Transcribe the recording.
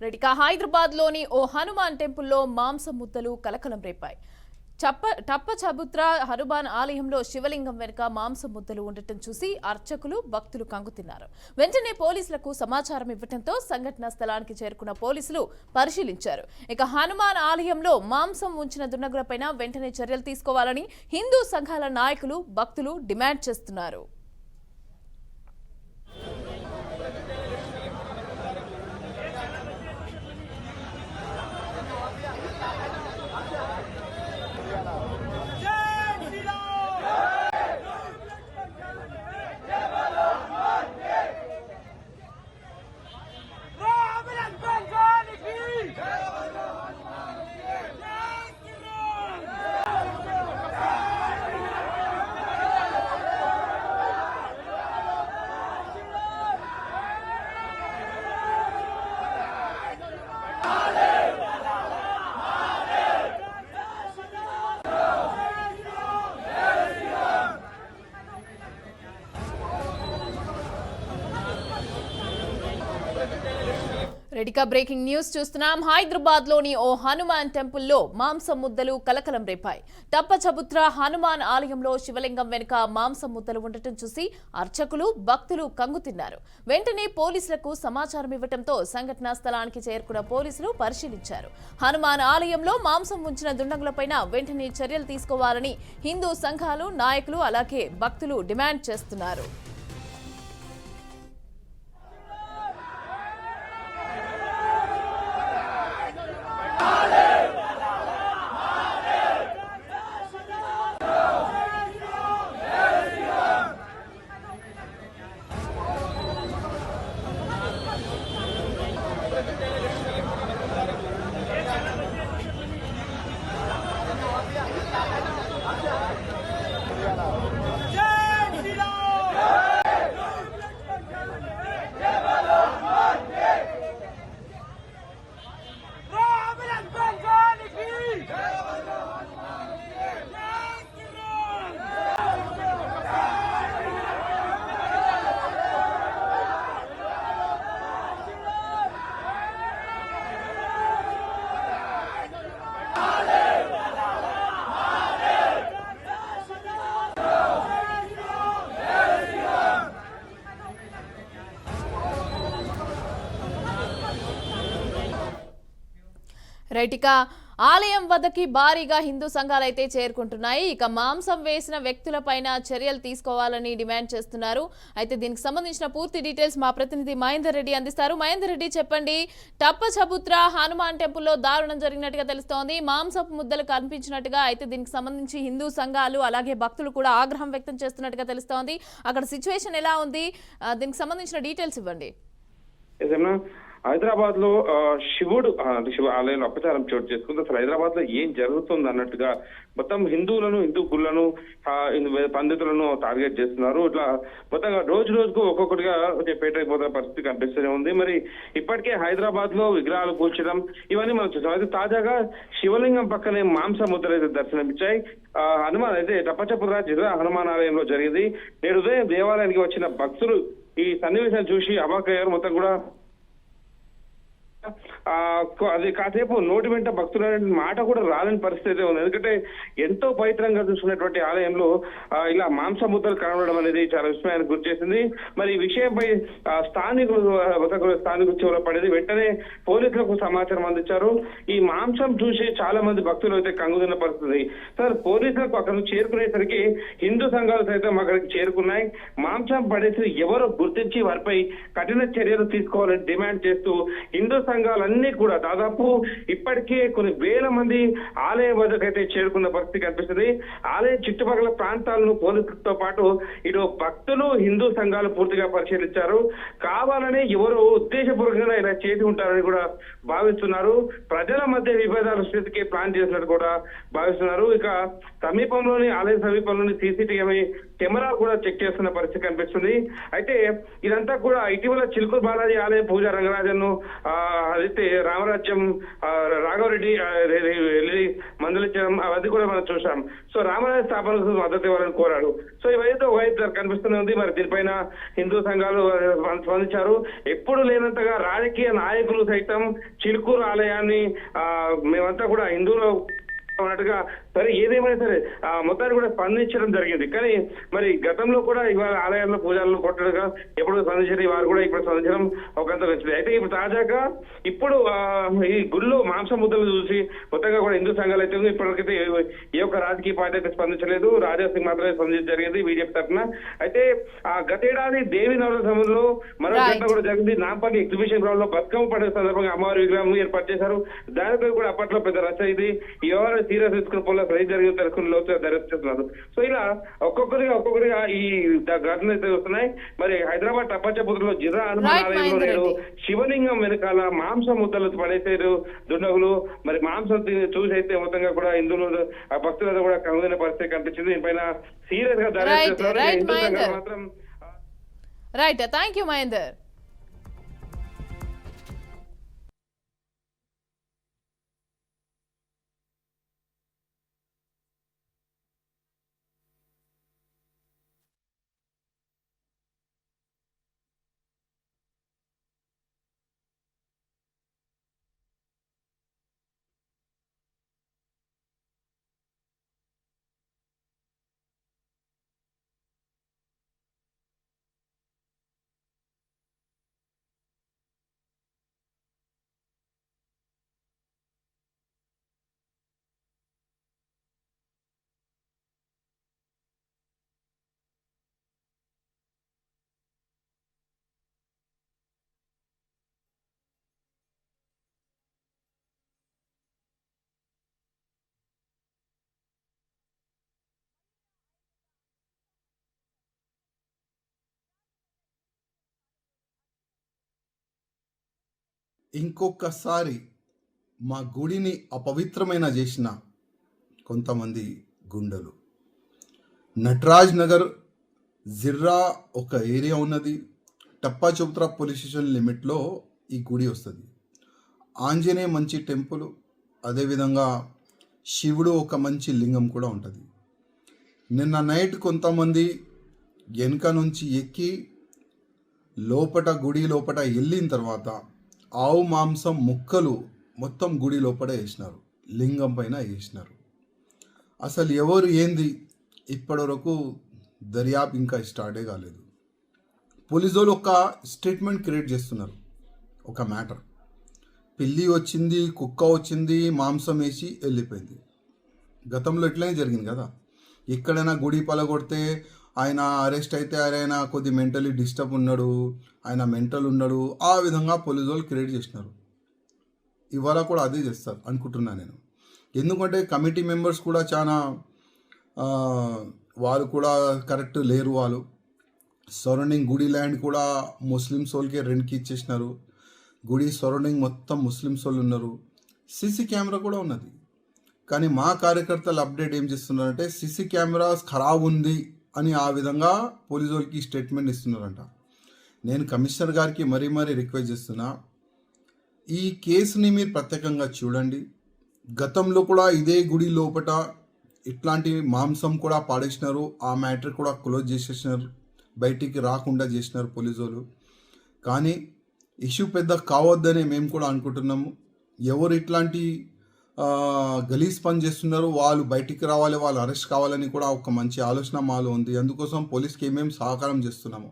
రెడ్డిక హైదరాబాద్లోని ఓ హనుమాన్ టెంపుల్లో మాంసం ముద్దలు కలకలం రేపాయి. టప్పచబుత్ర హనుమాన్ ఆలయంలో శివలింగం వెనుక మాంసం ముద్దలు ఉండటం చూసి అర్చకులు భక్తులు కంగుతిన్నారు. వెంటనే పోలీసులకు సమాచారం ఇవ్వడంతో సంఘటనా స్థలానికి చేరుకున్న పోలీసులు పరిశీలించారు. ఇక హనుమాన్ ఆలయంలో మాంసం ఉంచిన దుండగులపై వెంటనే చర్యలు తీసుకోవాలని హిందూ సంఘాల నాయకులు భక్తులు డిమాండ్ చేస్తున్నారు. రెడ్డిక బ్రేకింగ్ న్యూస్ చూస్తున్నాం. హైదరాబాద్ లోని ఓ హనుమాన్ టెంపుల్లో మాంసం ముద్దలు కలకలం రేపాయి. టప్పచబుత్ర హనుమాన్ ఆలయంలో శివలింగం వెనుక మాంసం ముద్దలు ఉండటం చూసి అర్చకులు భక్తులు కంగుతిన్నారు. వెంటనే పోలీసులకు సమాచారం ఇవ్వడంతో సంఘటనా స్థలానికి చేరుకున్న పోలీసులు పరిశీలించారు. హనుమాన్ ఆలయంలో మాంసం ఉంచిన దుండగులపై వెంటనే చర్యలు తీసుకోవాలని హిందూ సంఘాలు నాయకులు అలాగే భక్తులు డిమాండ్ చేస్తున్నారు. రైటిక ఆలయం వద్దకి భారీగా హిందూ సంఘాలైతే చేరుకుంటున్నాయి. ఇక మాంసం వేసిన వ్యక్తులపైన చర్యలు తీసుకోవాలని డిమాండ్ చేస్తున్నారు. అయితే దీనికి సంబంధించిన పూర్తి డీటెయిల్స్ మా ప్రతినిధి మహేందర్ రెడ్డి అందిస్తారు. మహేందర్ రెడ్డి, చెప్పండి. టప్పచబుత్ర హనుమాన్ టెంపుల్లో దారుణం జరిగినట్టుగా తెలుస్తోంది. మాంసపు ముద్దలు కనిపించినట్టుగా అయితే దీనికి సంబంధించి హిందూ సంఘాలు అలాగే భక్తులు కూడా ఆగ్రహం వ్యక్తం చేస్తున్నట్టుగా తెలుస్తోంది. అక్కడ సిచ్యువేషన్ ఎలా ఉంది? దీనికి సంబంధించిన డీటెయిల్స్ ఇవ్వండి. హైదరాబాద్ లో శివ ఆలయంలో అపచారం చోటు చేసుకుంది. అసలు హైదరాబాద్ లో ఏం జరుగుతుంది అన్నట్టుగా మొత్తం హిందూ గుళ్ళను పండితులను టార్గెట్ చేస్తున్నారు. ఇట్లా మొత్తంగా రోజు రోజుకు ఒక్కొక్కటిగా పేటైపోతున్న పరిస్థితి కనిపిస్తూనే ఉంది. మరి ఇప్పటికే హైదరాబాద్ లో విగ్రహాలు కూల్చడం ఇవన్నీ మనం చూసాం. అయితే తాజాగా శివలింగం పక్కనే మాంస ముద్దలు అయితే దర్శనమిచ్చాయి. హనుమాన్ అయితే టప్పచబుత్ర జిల్లా హనుమాన్ ఆలయంలో జరిగింది. నేడు ఉదయం దేవాలయానికి వచ్చిన భక్తులు ఈ సన్నివేశాలు చూసి అవాక్కయ్యారు. మొత్తం కూడా అది కాసేపు నోటి వెంట భక్తులు మాట కూడా రాలని పరిస్థితి ఉంది. ఎందుకంటే ఎంతో పవిత్రంగా చూసుకున్నటువంటి ఆలయంలో ఇలా మాంస ముద్దలు కనబడడం అనేది చాలా విస్మయానికి గురి చేసింది. మరి ఈ విషయంపై స్థానికులు చెవులో పడేది. వెంటనే పోలీసులకు సమాచారం అందించారు. ఈ మాంసం చూసి చాలా మంది భక్తులు అయితే కంగుతున్న పరిస్థితి. సార్, పోలీసులకు అక్కడ చేరుకునేసరికి హిందూ సంఘాలు సైతం అక్కడికి చేరుకున్నాయి. మాంసం పడేసి ఎవరో గుర్తించి వారిపై కఠిన చర్యలు తీసుకోవాలని డిమాండ్ చేస్తూ హిందూ సంఘాలన్నీ కూడా దాదాపు ఇప్పటికే కొన్ని వేల మంది ఆలయం వద్దకైతే చేరుకున్న పరిస్థితి కనిపిస్తుంది. ఆలయం చుట్టుపక్కల ప్రాంతాలను పోలీసులతో పాటు ఇటు భక్తులు హిందూ సంఘాలు పూర్తిగా పరిశీలించారు. కావాలని ఎవరు ఉద్దేశపూర్వకంగా ఇలా చేసి ఉంటారని కూడా భావిస్తున్నారు. ప్రజల మధ్య విభేదాల స్థితికి ప్లాన్ చేసినట్టు కూడా భావిస్తున్నారు. ఇక ఆలయ సమీపంలోని సీసీటీవీ కెమెరా కూడా చెక్ చేస్తున్న పరిస్థితి కనిపిస్తుంది. అయితే ఇదంతా కూడా ఇటీవల చిలుకూరు బాలాజీ ఆలయ పూజా రంగరాజన్ అయితే రామరాజ్యం రాఘవరెడ్డి వెళ్ళి మందలించడం అవన్నీ కూడా మనం చూసాం. సో రామరాజ స్థాపనకు మద్దతు ఇవ్వాలని కోరాడు. సో ఇవైతే ఒకవైపు కనిపిస్తూనే ఉంది. మరి దీనిపైన హిందూ సంఘాలు స్పందించారు. ఎప్పుడు లేనంతగా రాజకీయ నాయకులు సైతం చిలుకూరు ఆలయాన్ని మేమంతా కూడా హిందువులు అన్నట్టుగా సరే ఏదేమైనా సరే మొత్తాన్ని కూడా స్పందించడం జరిగింది. కానీ మరి గతంలో కూడా ఇవాళ ఆలయాల్లో పూజలు కొట్టడుగా ఎప్పుడు స్పందించారు, వారు కూడా ఇప్పుడు స్పందించడం ఒకంత వచ్చింది. అయితే ఇప్పుడు తాజాగా ఇప్పుడు ఈ గుళ్ళో మాంసం ముద్దలు చూసి మొత్తంగా కూడా హిందూ సంఘాలు అయితే ఇప్పటికైతే ఏ ఒక్క రాజకీయ పార్టీ అయితే స్పందించలేదు. రాజా సింగ్ మాత్రమే స్పందించడం జరిగింది బీజేపీ తరఫున. అయితే గతేడాది దేవి నవరాత్రులలో మరో ఘటన కూడా జరిగింది. నాంపల్లి ఎగ్జిబిషన్ గ్రౌండ్ లో బతుకమ్మ పండుగ సందర్భంగా అమ్మవారి విగ్రహం ఏర్పాటు చేశారు. దానిపై కూడా అప్పట్లో పెద్ద రచ్చ ఇది. ఈ వ్యవహారం సీరియస్ తీసుకున్న పోలీసులు ఏం జరిగిందో తెలుసుకుని లోతుగా దర్యాప్తున్నారు. సో ఇలా ఒక్కొక్కరిగా ఈ ఘటనలు అయితే వస్తున్నాయి. మరి హైదరాబాద్ టప్పచపుత్రలో జిరా హనుమాన్ ఆలయంలో నేడు శివలింగం వెనకాల మాంసం ముద్దలు పడేసారు దుండగులు. మరి మాంసం చూసి అయితే మొత్తంగా కూడా హిందువులు భక్తులతో కూడా కనుగొనే పరిస్థితి కనిపించింది. దీనిపైన సీరియస్ గా దర్యాప్తు మాత్రం రైట్. Thank you Mahender. ఇంకొకసారి మా గుడిని అపవిత్రమైన చేసిన కొంతమంది గుండెలు. నటరాజ్ నగర్ జిర్రా ఒక ఏరియా ఉన్నది. టప్పా చౌత్రా పోలీస్ స్టేషన్ లిమిట్లో ఈ గుడి వస్తుంది. ఆంజనేయ మంచి టెంపుల్, అదేవిధంగా శివుడు ఒక మంచి లింగం కూడా ఉంటుంది. నిన్న నైట్ కొంతమంది వెనుక నుంచి ఎక్కి గుడి లోపట వెళ్ళిన తర్వాత ఆవు మాంసం ముక్కలు మొత్తం గుడి లోపల వేసినారు, లింగం పైన వేసినారు. అసలు ఎవరు ఏంది ఇప్పటివరకు దర్యాప్తు ఇంకా స్టార్టే కాలేదు. పోలీసు వాళ్ళు ఒక స్టేట్మెంట్ క్రియేట్ చేస్తున్నారు. ఒక మ్యాటర్, పిల్లి వచ్చింది, కుక్క వచ్చింది, మాంసం వేసి వెళ్ళిపోయింది. గతంలో ఇట్లనే జరిగింది కదా. ఎక్కడైనా గుడి పలగొడితే ఆయన అరెస్ట్ అయితే ఆయన కొద్ది మెంటలీ డిస్టర్బ్ ఉన్నాడు, ఆయన మెంటల్ ఉన్నాడు, ఆ విధంగా పోలీసు వాళ్ళు క్రియేట్ చేసినారు. ఇవాళ కూడా అదే చేస్తారు అనుకుంటున్నాను నేను. ఎందుకంటే కమిటీ మెంబర్స్ కూడా చాలా వాళ్ళు కూడా కరెక్ట్ లేరు. వాళ్ళు సరౌండింగ్ గుడి ల్యాండ్ కూడా ముస్లిమ్స్ వాళ్ళకి రెంట్కి ఇచ్చేసినారు. గుడి సరౌండింగ్ మొత్తం ముస్లిమ్స్ వాళ్ళు ఉన్నారు. సీసీ కెమెరా కూడా ఉన్నది. కానీ మా కార్యకర్తలు అప్డేట్ ఏం చేస్తున్నారంటే సీసీ కెమెరాస్ ఖరాబ్ ఉంది అని ఆ విధంగా పోలీసు వాళ్ళకి స్టేట్మెంట్ ఇస్తున్నారంట. నేను కమిషనర్ గారికి మరీ రిక్వెస్ట్ చేస్తున్నా, ఈ కేసుని మీరు ప్రత్యేకంగా చూడండి. గతంలో కూడా ఇదే గుడి లోపల ఇట్లాంటి మాంసం కూడా పాడేసినారు. ఆ మ్యాటర్ కూడా క్లోజ్ చేసేసినారు, బయటికి రాకుండా చేసినారు పోలీసు వాళ్ళు. కానీ ఇష్యూ పెద్ద కావద్దని మేము కూడా అనుకుంటున్నాము. ఎవరు ఇట్లాంటి గలీజ్ పని చేస్తున్నారు వాళ్ళు బయటికి రావాలి, వాళ్ళు అరెస్ట్ కావాలని కూడా ఒక మంచి ఆలోచన మాలో ఉంది. అందుకోసం పోలీస్కి ఏమేమి సహకారం చేస్తున్నాము.